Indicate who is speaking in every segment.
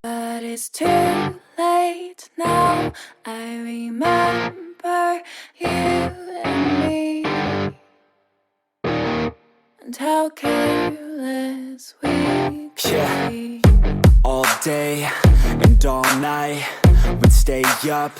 Speaker 1: But it's too late now. I remember you and me, and how careless we could be.
Speaker 2: All day and all night, we'd stay up,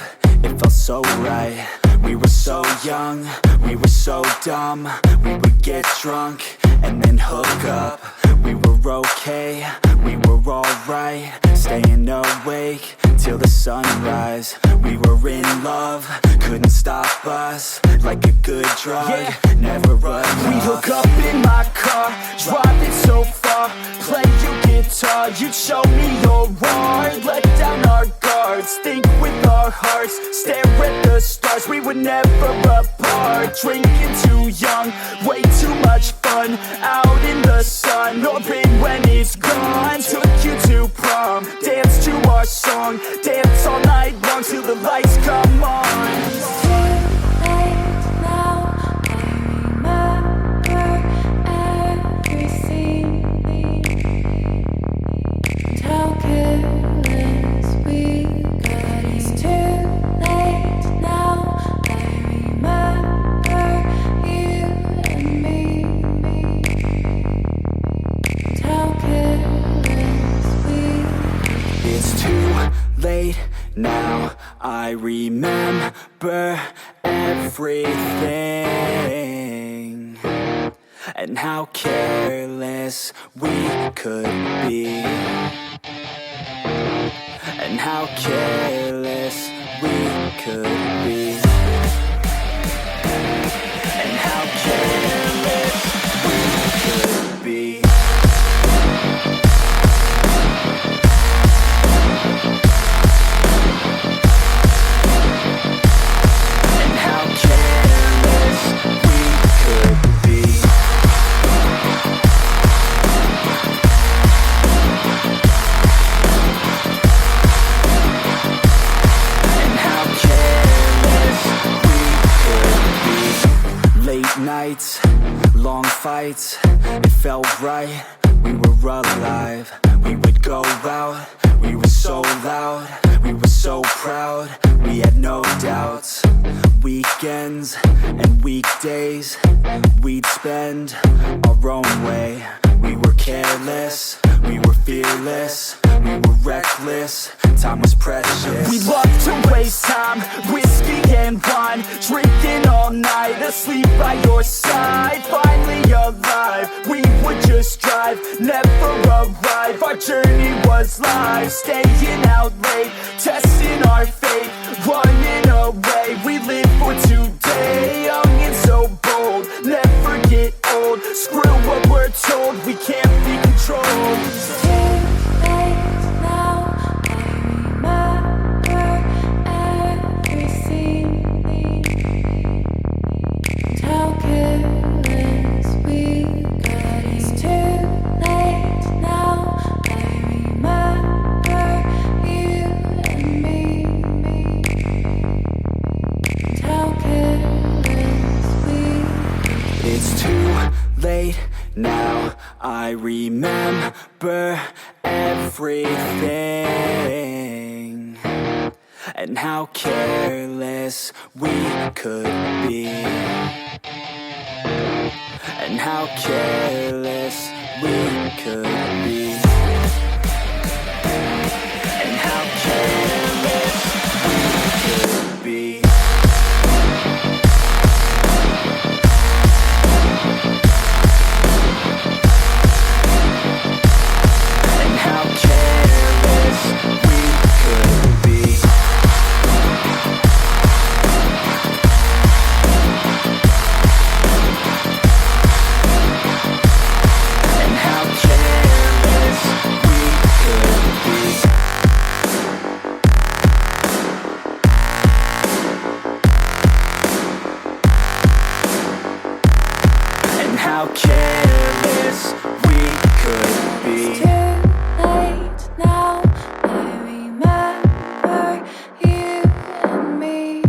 Speaker 2: it felt so right. We were so young, we were so dumb. We would get drunk and then hook up. We were okay, we were alright, staying awake till the sunrise. We were in love, couldn't stop us, like a good drug, never run off.
Speaker 3: We'd hook up in my car, driving so far, play your guitar, you'd show me your art, let down our guards, think with our hearts, stare at the stars. We were never apart, drinking too young, way too much fun, out in the sun, or rain when it's gone. Took you to prom, dance to our song, dance all night long till the lights come on.
Speaker 2: Now I remember everything, and how careless we could be, and how careless we could be, and how careless we could be. Nights, long fights, it felt right, we were alive. We would go out, we were so loud, we were so proud, we had no doubts. Weekends and weekdays, we'd spend our own way. We were careless, we were fearless, we were reckless, time was precious.
Speaker 3: We loved to waste time, whiskey and wine, drinking all night, asleep by your side. Finally alive, we would just drive, never arrive. Our journey was live, staying out late, testing our fate, running away. We live for today, young and so bold, never get old. Screw what we're told, we can't be controlled.
Speaker 2: Now I remember everything, and how careless we could be, and how careless we could be, and how careless we could be. How careless we could be.
Speaker 1: It's too late now, I remember you and me,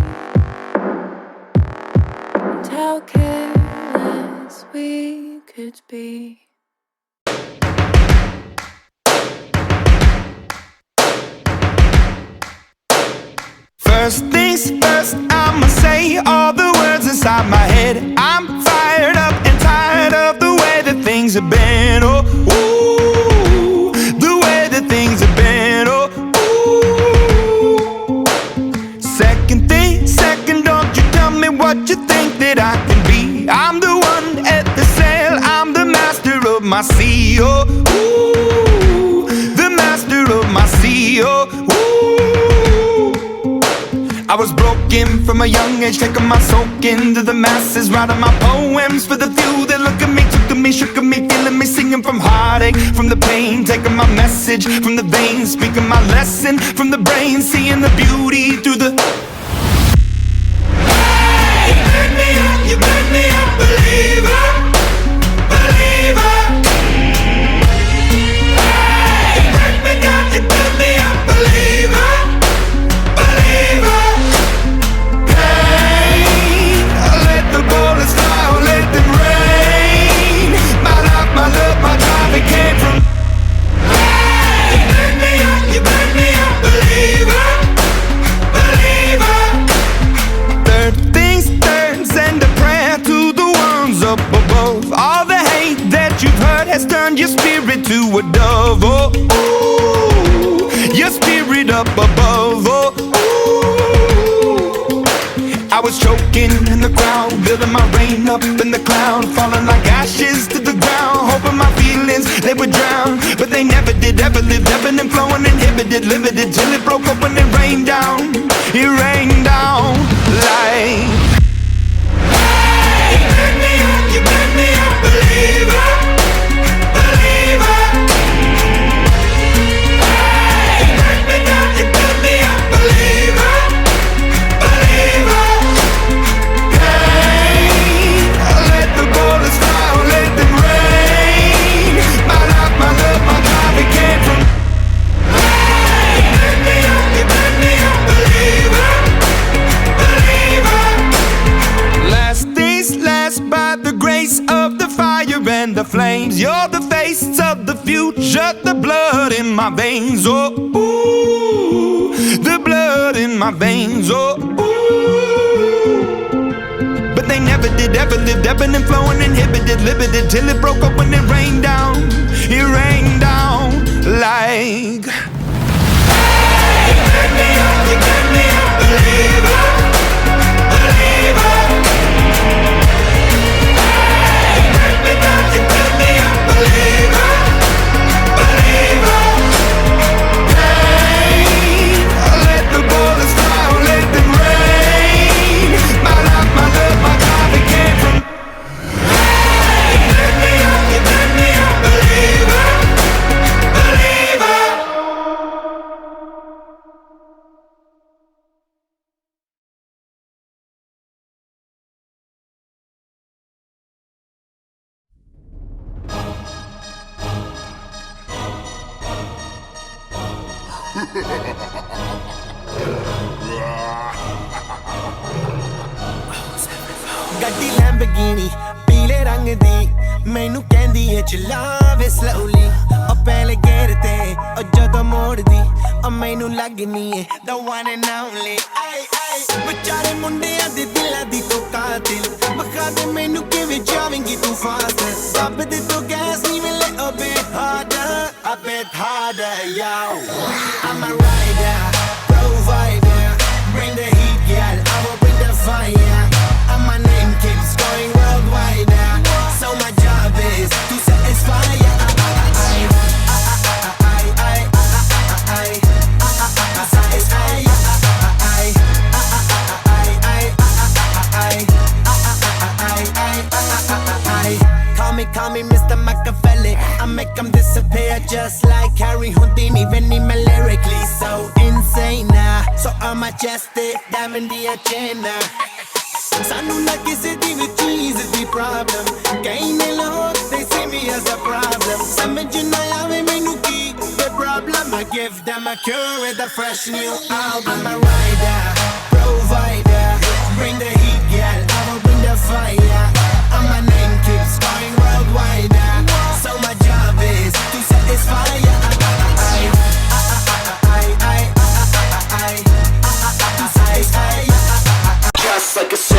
Speaker 1: how careless we could be.
Speaker 3: First things first, I'ma say all the words inside my head. I'm fired up and tired of the way that things have been. Oh, ooh, the way that things have been. Oh, ooh. Second thing, second, don't you tell me what you think that I can be. I'm the one at the sail, I'm the master of my sea. Oh, ooh, the master of my sea. Oh, ooh. I was broken from a young age, taking my soak into the masses, writing my poems for the few that look at me, took at me, shook at me, feeling me, singing from heartache, from the pain, taking my message from the veins, speaking my lesson from the brain, seeing the beauty through the. Hey, you made me up, you made me a believer, believer. Hey, you break me down, you build me up, believer. Came from. Hey, you made me a believer, believer. Third things third, send a prayer to the ones up above. All the hate that you've heard has turned your spirit to a dove. Oh, ooh, your spirit up above. Oh, ooh. I was choking in the crowd, building my rain up in the cloud, falling like ashes to the ground, hoping my feelings they would drown, but they never did. Ever lived, ebbing and flowing, inhibited, limited, till it broke open and rained down. It rained down like. Hey, you made me a believer, believer. Hey, you break me down, you build me up, believer, believer. Let the bullets fly, let them rain. My life, my love, my drive, it came from. Hey, you made me a believer, believer. Last things last, by the grace of the fire and the flames. You're the face of the future, the blood in my veins. Oh, ooh, the blood in my veins. Oh, ooh. They never did, ever lived, ebbing and flowing, inhibited, limited, till it broke up when it rained down. It rained down like. Hey, you made me a believer, believer. Hey, you break me down, you build me up, believer, believer. Hey, let the bullets fly, let them rain. My life, my love, my drive, it came from. Hey, you made me a believer, believer.
Speaker 4: ਗੱਡੀ Lamborghini ਪੀਲੇ ਰੰਗ ਦੀ ਮੈਨੂੰ ਕਹਿੰਦੀ ਏ ਚਲਾਵੇ slowly ਉਹ ਪਹਿਲੇ ਗੇਰ ਤੇ ਉਹ ਜਦੋਂ ਮੋੜਦੀ ਉਹ ਮੈਨੂੰ ਲੱਗਨੀ ਏ the one and only ਵਿਚਾਰੇ ਮੁੰਡਿਆਂ ਦੇ ਦਿਲਾਂ ਦੀ ਤੂੰ ਕਾਤਿਲ ਬਖਾ ਦੇ ਮੈਨੂੰ ਕਿਵੇਂ ਜਾਵੇਂਗੀ ਤੂੰ ਫਾਸਟ ਰੱਬ ਦੇ ਤੂੰ ਗੈਸ ਨਹੀਂ ਮਿਲੇ a bit harder yo I'm a rider provider bring the heat girl I will bring the fire and my name keeps going worldwide so my job is to satisfy Call me Mr. Machiavelli I make them disappear just like Harry Houdini Veni me lyrically so insane so I'm majestic diamond the agenda Sanu na kisi di vi cheese di problem Kain log they see me as a problem Samajh na aave mainu ki the problem I give them a cure with a fresh new album I'm a rider provider bring the heat girl I will bring the fire
Speaker 5: like a